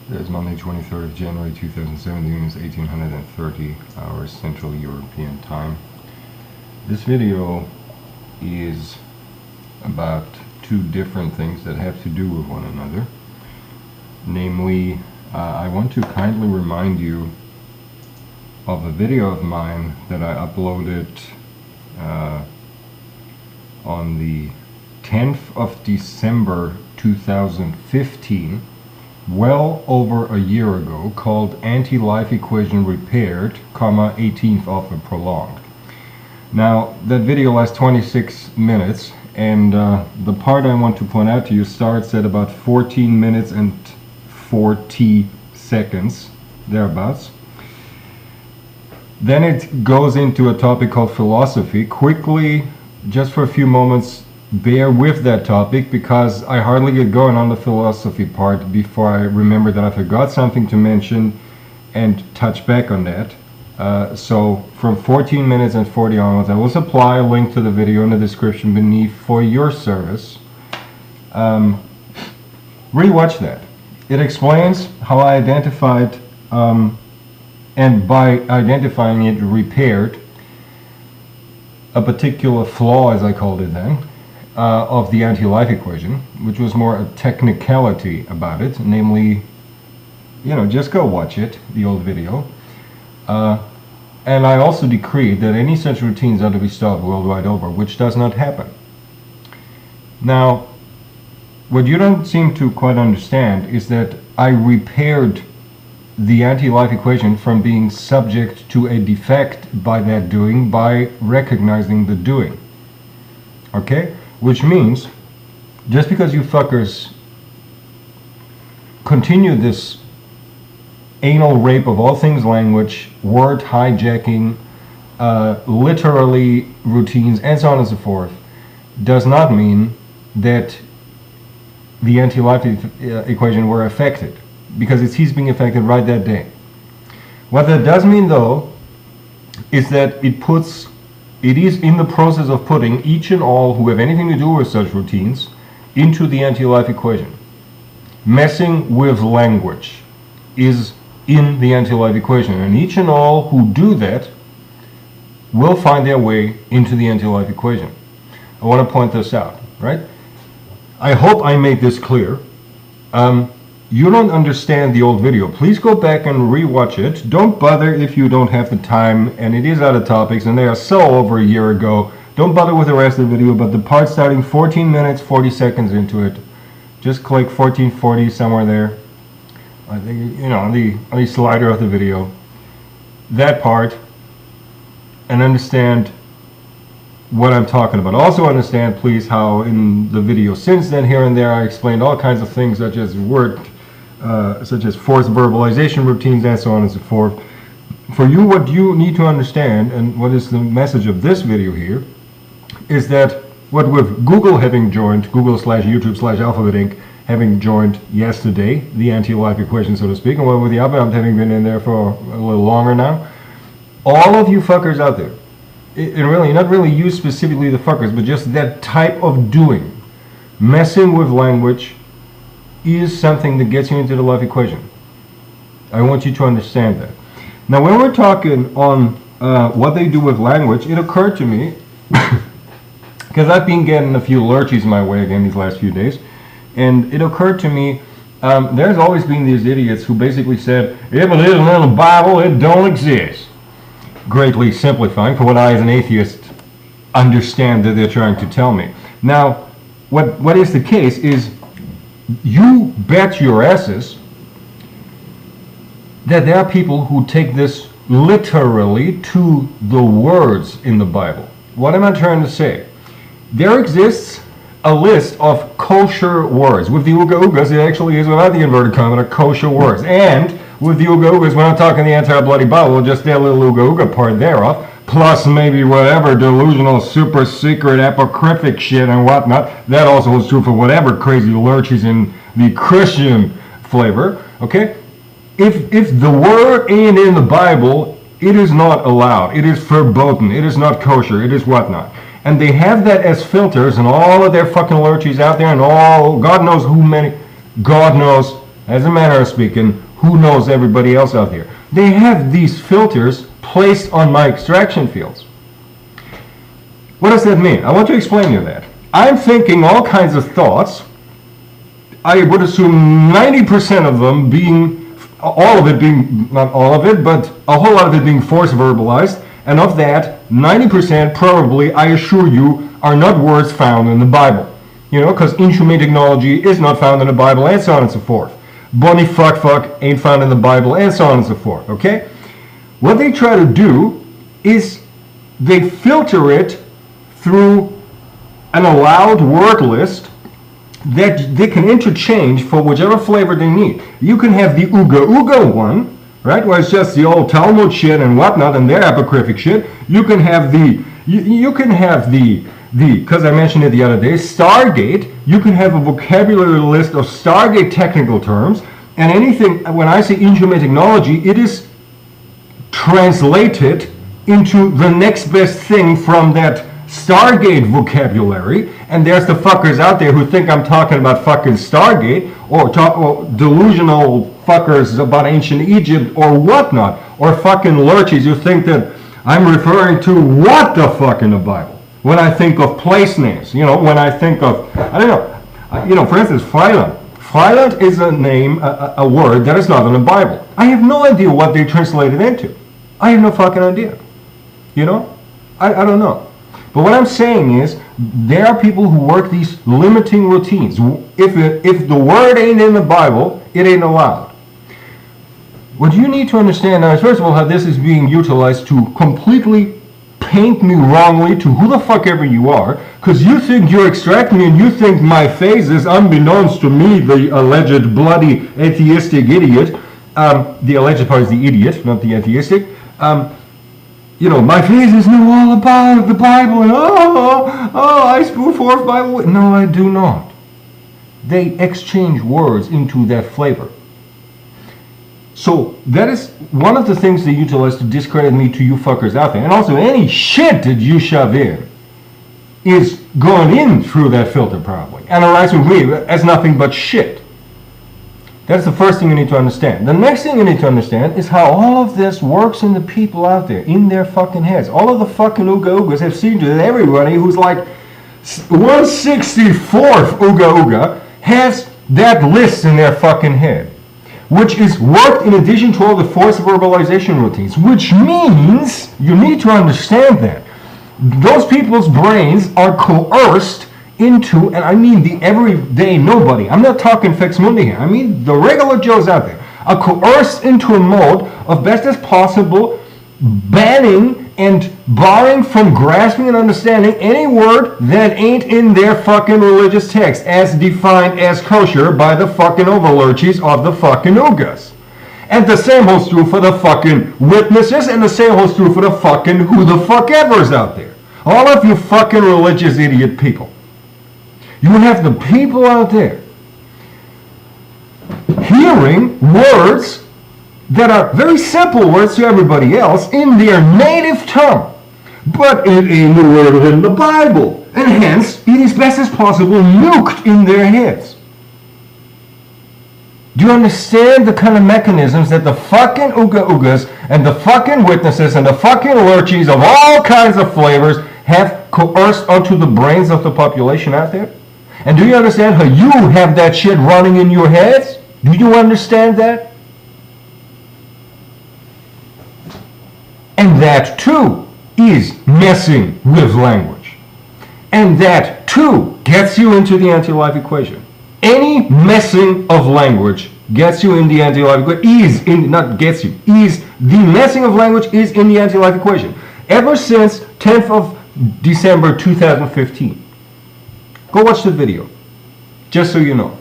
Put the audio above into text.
It's Monday, 23rd of January 2017. It's 1830 hours Central European Time. This video is about two different things that have to do with one another. Namely, I want to kindly remind you of a video of mine that I uploaded on the 10th of December 2015, well over a year ago, called Anti-Life Equation Repaired, 18th of a Prolonged. Now, that video lasts 26 minutes, and the part I want to point out to you starts at about 14 minutes and 40 seconds, thereabouts. Then it goes into a topic called philosophy. Quickly, just for a few moments, bear with that topic, because I hardly get going on the philosophy part before I remember that I forgot something to mention and touch back on that. So from 14 minutes and 40 onwards, I will supply a link to the video in the description beneath for your service. Rewatch that. It explains how I identified, and by identifying it, repaired a particular flaw, as I called it then, of the anti-life equation, which was more a technicality about it, namely, just go watch it, the old video. And I also decreed that any such routines are to be stopped worldwide over, which does not happen. Now, what you don't seem to quite understand is that I repaired the anti-life equation from being subject to a defect by that doing, by recognizing the doing. Okay? Which means, just because you fuckers continue this anal rape of all things language, word hijacking, literally routines, and so on and so forth, does not mean that the anti-life equation were affected, because it's he's being affected right that day. What that does mean, though, is that it is in the process of putting each and all who have anything to do with such routines into the anti-life equation. Messing with language is in the anti-life equation, and each and all who do that will find their way into the anti-life equation. I want to point this out, right? I hope I made this clear. You don't understand the old video. Please go back and rewatch it. Don't bother if you don't have the time, and it is out of topics, and they are so over a year ago. Don't bother with the rest of the video, but the part starting 14 minutes, 40 seconds into it, just click 1440 somewhere there. I think, on the slider of the video. That part, and understand what I'm talking about. Also understand, please, how in the video since then, here and there, I explained all kinds of things such as forced verbalization routines and so on and so forth. For you, what you need to understand, and what is the message of this video here, is that what with Google having joined, Google/YouTube/Alphabet Inc. having joined yesterday, the anti-life equation, so to speak, and what with the Alphabet having been in there for a little longer now, all of you fuckers out there, and really, not really you specifically the fuckers, but just that type of doing, messing with language, is something that gets you into the life equation. I want you to understand that. Now, when we're talking on what they do with language, it occurred to me, because I've been getting a few lurchies my way again these last few days, and it occurred to me, there's always been these idiots who basically said, if it isn't in the Bible, it don't exist. Greatly simplifying for what I, as an atheist, understand that they're trying to tell me. Now, what is the case is, you bet your asses that there are people who take this literally to the words in the Bible. What am I trying to say? There exists a list of kosher words. With the Ooga Oogas, it actually is, without the inverted comma, kosher words. And with the Ooga Oogas, when I'm talking the entire bloody Bible, just that little Ooga Ooga part thereof, plus maybe whatever delusional, super secret, apocryphic shit and whatnot. That also holds true for whatever crazy lurches in the Christian flavor, okay? If the word ain't in the Bible, it is not allowed. It is verboten. It is not kosher. It is whatnot. And they have that as filters, and all of their fucking lurchies out there, and all, God knows who many, God knows as a manner of speaking, who knows everybody else out there. They have these filters placed on my extraction fields. What does that mean? I want to explain you that. I'm thinking all kinds of thoughts. I would assume 90% of them being, all of it being, not all of it, but a whole lot of it being force verbalized. And of that, 90% probably, I assure you, are not words found in the Bible. You know, because inhumane technology is not found in the Bible, and so on and so forth. Bunny fuck ain't found in the Bible, and so on and so forth, okay? What they try to do is they filter it through an allowed word list that they can interchange for whichever flavor they need. You can have the Ooga Ooga one, right, where it's just the old Talmud shit and whatnot and their apocryphic shit. You can have the, because I mentioned it the other day, Stargate. You can have a vocabulary list of Stargate technical terms, and anything, when I say inhumane technology, it is translated into the next best thing from that Stargate vocabulary. And there's the fuckers out there who think I'm talking about fucking Stargate, or delusional fuckers about ancient Egypt or whatnot, or fucking lurchies who think that I'm referring to what the fuck in the Bible when I think of place names. You know, when I think of, I don't know, you know, for instance, Freiland. Freiland is a name, a word that is not in the Bible. I have no idea what they translated into. I have no fucking idea. You know? I don't know. But what I'm saying is, there are people who work these limiting routines. If the word ain't in the Bible, it ain't allowed. What you need to understand now is, first of all, how this is being utilized to completely paint me wrongly to who the fuck ever you are, because you think you're extracting me and you think my face is, unbeknownst to me, the alleged bloody atheistic idiot. The alleged part is the idiot, not the atheistic. You know, my faces know all about the Bible, and I spew forth Bible. No, I do not. They exchange words into that flavor. So that is one of the things they utilize to discredit me to you fuckers out there. And also, any shit that you shove in is going in through that filter probably, and arrives with me as nothing but shit. That's the first thing you need to understand. The next thing you need to understand is how all of this works in the people out there, in their fucking heads. All of the fucking Ooga Oogas have seen to that everybody who's like 1/64th Ooga Ooga has that list in their fucking head, which is worked in addition to all the force verbalization routines, which means you need to understand that those people's brains are coerced into, and I mean the everyday nobody, I'm not talking Fex Mundi here, I mean the regular Joes out there, are coerced into a mode of best as possible banning and barring from grasping and understanding any word that ain't in their fucking religious text as defined as kosher by the fucking overlurchies of the fucking Oogas. And the same holds true for the fucking witnesses, and the same holds true for the fucking who the fuck ever's out there. All of you fucking religious idiot people. You have the people out there hearing words that are very simple words to everybody else in their native tongue, but it ain't the word in the Bible, and hence it is best as possible nuked in their heads. Do you understand the kind of mechanisms that the fucking Ooga Oogas and the fucking witnesses and the fucking lurchies of all kinds of flavors have coerced onto the brains of the population out there? And do you understand how you have that shit running in your heads? Do you understand that? And that too is messing with language. And that too gets you into the anti-life equation. Any messing of language gets you in the anti-life equation. The messing of language is in the anti-life equation. Ever since 10th of December 2015. Go watch the video, just so you know.